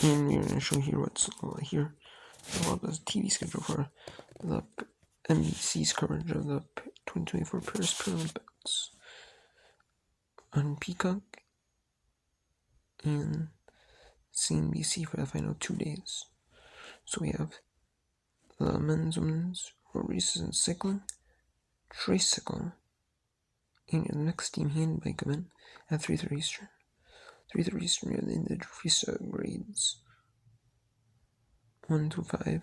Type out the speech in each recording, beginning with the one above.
And we're going to show here what's here. About the TV schedule for the NBC's coverage of the 2024 Paris Paralympics on Peacock and NBC for the final 2 days. So we have the men's, women's, road races, and cycling, tricycle, and the next team handbike event at 3:30 Eastern. 3:30 Eastern, we have the individual freestyle grades 1 to 5.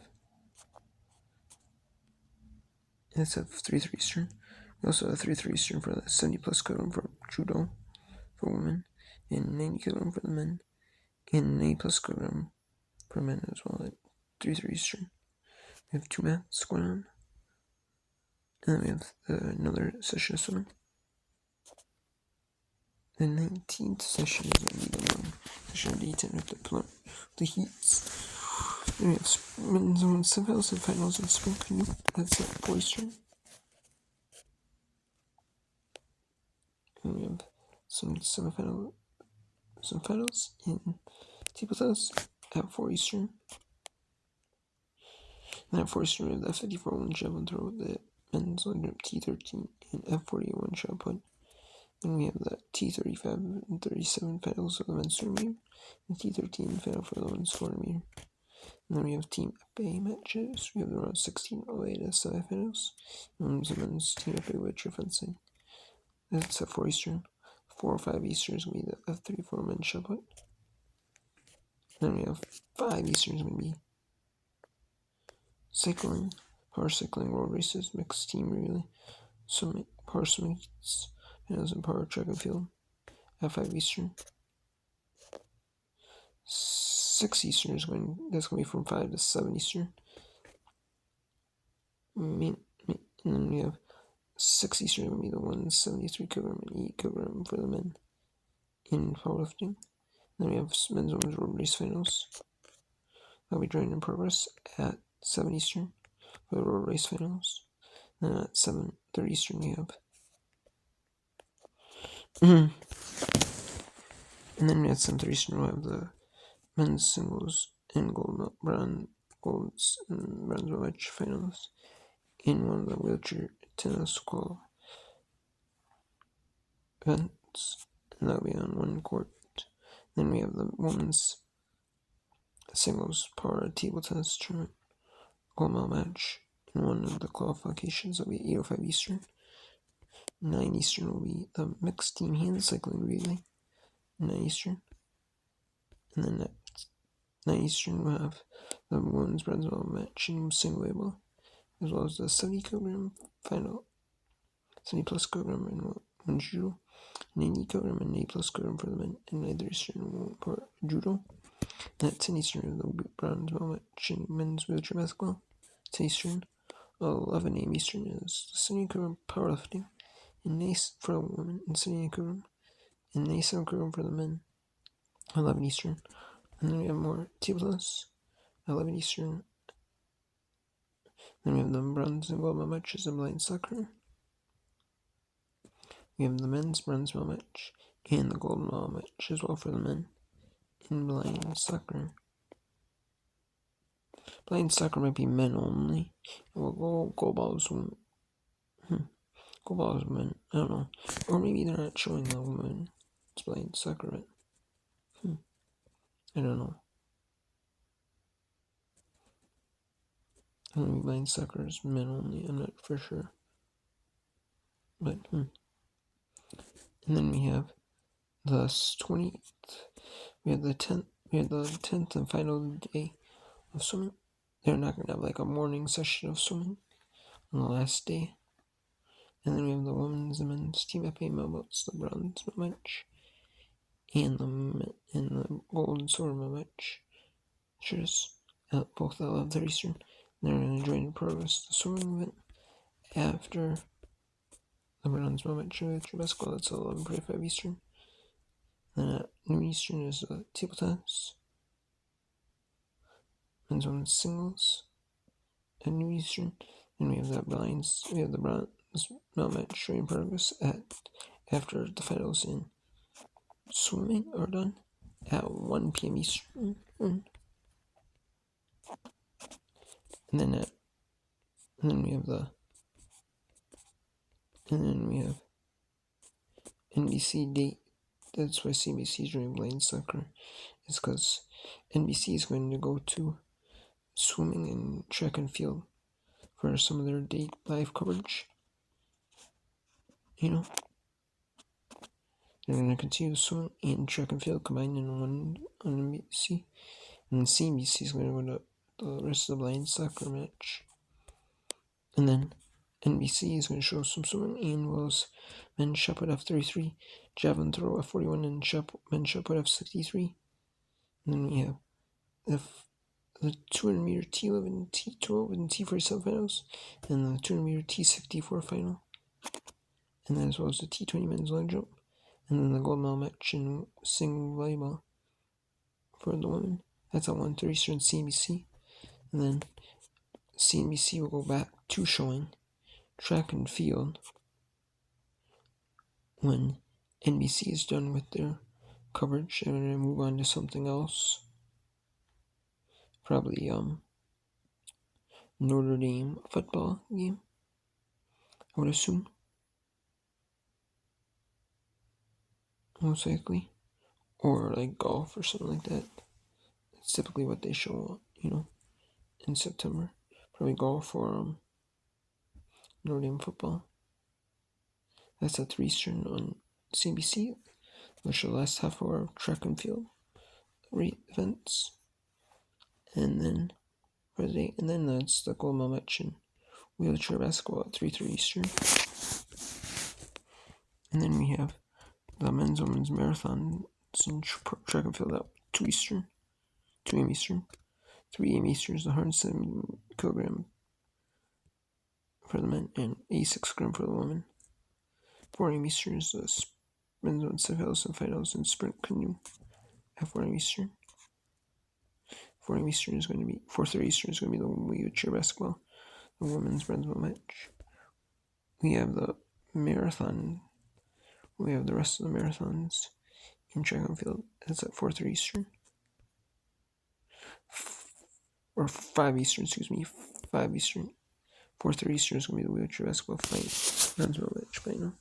That's at 3:30 Eastern. We also have 3:30 Eastern for the 70+ kilogram for judo for women, and 90 kilogram for the men, and 90+ kilogram for men as well at 3:30 Eastern. We have 2 mats going on, and then we have another session of swimming. The 19th session is going to be the long session of the 10 with the heats. Then we have men's and women's semifinals and finals in sprint canoe. That's at 4 Eastern. And we have some semifinals in T+S at 4 Eastern. And at 4 Eastern, we have the F54 one javelin throw, the men's long jump T13, and F41 shot put. Then we have the T35 and 37 finals for the men's 200 meter, and T13 final for the women's 400 meter. And then we have Team FA matches. We have the round 16 all the way to semifinals. And men's Team FA wheelchair fencing. That's at 4 Eastern. 4 or 5 Eastern is going to be the F34 men's shot put. Then we have 5 Eastern is going to be cycling, power cycling, road races, mixed team relay, swimming, power swimming heats, and power track and field at 5 Eastern. 6 Eastern is that's going to be from 5 to 7 Eastern. And then we have 6 Eastern going to be the 173 kilogram and 8 kilogram for the men in powerlifting. Then we have men's and women's road race finals. That'll be joined in progress at 7 Eastern for the road race finals. Then at 7:30 Eastern we have and then at 7:30 Eastern we'll have the men's singles and golds and bronze match finals in one of the wheelchair tennis qual events, and that'll be on one court. Then we have the women's singles power table tennis tournament gold medal match in one of the qualifications. That'll be 8:05 Eastern. 9 Eastern will be the mixed team hand cycling relay. 9 Eastern. And then at 9 Eastern we'll have the women's bronze medal match in single label, as well as the 70 kilogram final, 70+ kilogram in women's judo, 90 kilogram and 80+ kilogram for the men, and 9 Eastern for judo. And at 10 Eastern the bronze medal match in men's wheelchair basketball. 10 Eastern. 11 a.m. Eastern is the 70 kilogram powerlifting, and nice for the women, and 70 kilogram, and 97 kilogram for the men. 11 Eastern. And then we have more T+S, 11 Eastern. Then we have the bronze and gold medal matches in blind soccer. We have the men's bronze medal match and the gold medal match as well for the men in blind soccer. Blind soccer might be men only. Well, gold balls women. Gold balls men. I don't know. Or maybe they're not showing the women. It's blind soccer, but I don't know. Maybe blind soccer is men only. I'm not for sure. But And then we have the 20th. We have the 10th. We have the 10th and final day of swimming. They're not going to have like a morning session of swimming on the last day. And then we have the women's and men's Team FA medal belts, the bronze medal match, and the gold and silver medal match. Both at 11:30 Eastern. They're going to join in progress the swimming event after the bronze medal match with basketball. That's 11:45 Eastern. Then at noon Eastern is the table tennis. Men's and women's singles at noon Eastern. And we have the bronze medal match in progress after the finals in swimming are done at 1 p.m. Eastern. And then we have NBC date. That's why CBC is doing blind soccer. It's because NBC is going to go to swimming and track and field for some of their date live coverage. They're going to continue swimming and track and field combined in one on NBC. And then CBC is going to go to the rest of the blind soccer match. And then NBC is going to show some swimming and Will's men's shot put F33, javelin throw F41, and men's shot put F63. And then we have the 200 meter T11, T12, and T47 finals, and the 200 meter T64 final. And then as well as the T20 men's long jump, and then the gold medal match in single volleyball for the women. That's at 1:30 Eastern CNBC. And then CNBC will go back to showing track and field when NBC is done with their coverage. They're going to move on to something else. Probably Notre Dame football game, I would assume. Most likely. Or like golf or something like that. It's typically what they show, in September. Probably golf or Notre Dame football. That's at 3 Eastern on CNBC. They'll show the last half hour of track and field events. And then for the day, and then that's the gold medal match in wheelchair basketball at 3:30 Eastern. And then we have the men's women's marathon in track and field at 2 Eastern, 2 a.m. Eastern. 3 a.m. Eastern is the 107 kilogram for the men and 86 gram for the women. 4 a.m. Eastern is the men's women's finals and sprint canoe at 4 a.m. Eastern. 4 a.m. Eastern is going to be 4:30 Eastern is going to be the wheelchair basketball, the women's men's match. We have the marathon. We have the rest of the marathons in track and field. That's at 4:30 Eastern. Or 5 Eastern, 5 Eastern. 4:30 Eastern is going to be the wheelchair basketball men's match final.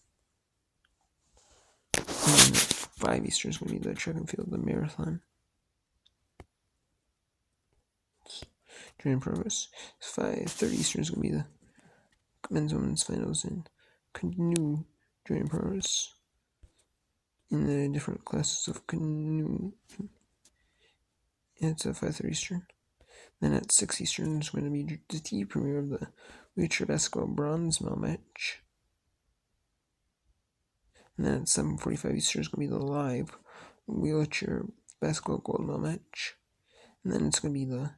And then 5 Eastern is going to be the track and field, the marathon. During progress. 5:30 Eastern is going to be the men's women's finals and canoe during progress in the different classes of canoe. And it's at 5:30 Eastern. Then at 6 Eastern is going to be the TV premiere of the wheelchair basketball bronze medal match. And then at 7:45 Eastern is going to be the live wheelchair basketball gold medal match. And then it's going to be the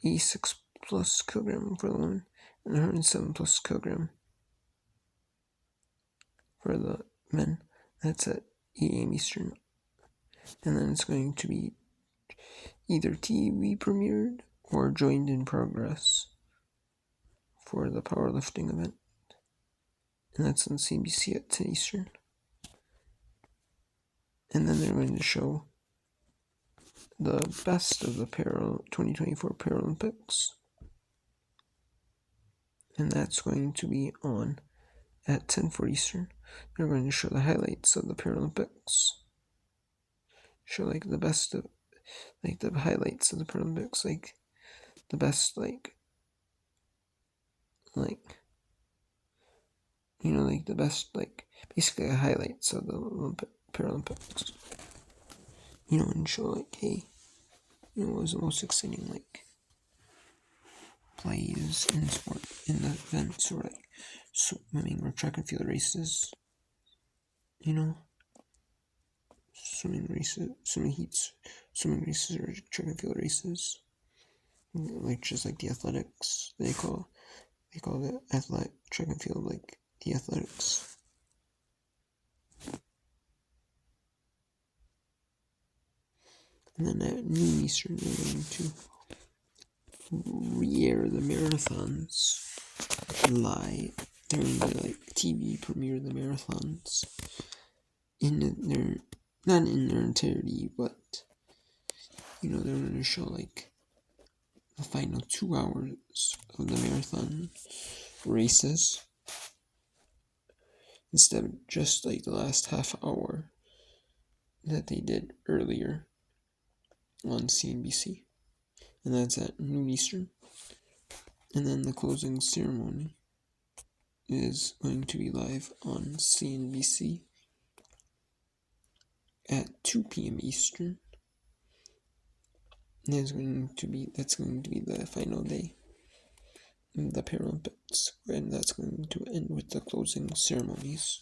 86 plus kilogram for the women and 107 plus kilogram for the men. That's at 8 a.m. Eastern. And then it's going to be either TV premiered or joined in progress for the powerlifting event. And that's on CNBC at 10 Eastern. And then they're going to show the best of the 2024 Paralympics. And that's going to be on at 10:40 Eastern. They're going to show the highlights of the Paralympics. Show the best of the highlights of the Paralympics, the best the best basically highlights of the Paralympics. And show hey, what was the most exciting plays in sport in the events or swimming or track and field races. Swimming races, swimming heats, swimming races or track and field races. Just the athletics, they call the track and field the athletics. And then at noon Eastern, we're going to re-air the marathons live. They're going to TV premiere the marathons not in their entirety, but they're going to show the final 2 hours of the marathon races instead of just like the last half hour that they did earlier on CNBC. And that's at noon Eastern. And then the closing ceremony is going to be live on CNBC at 2 p.m. Eastern. And that's going to be the final day of the Paralympics, and that's going to end with the closing ceremonies.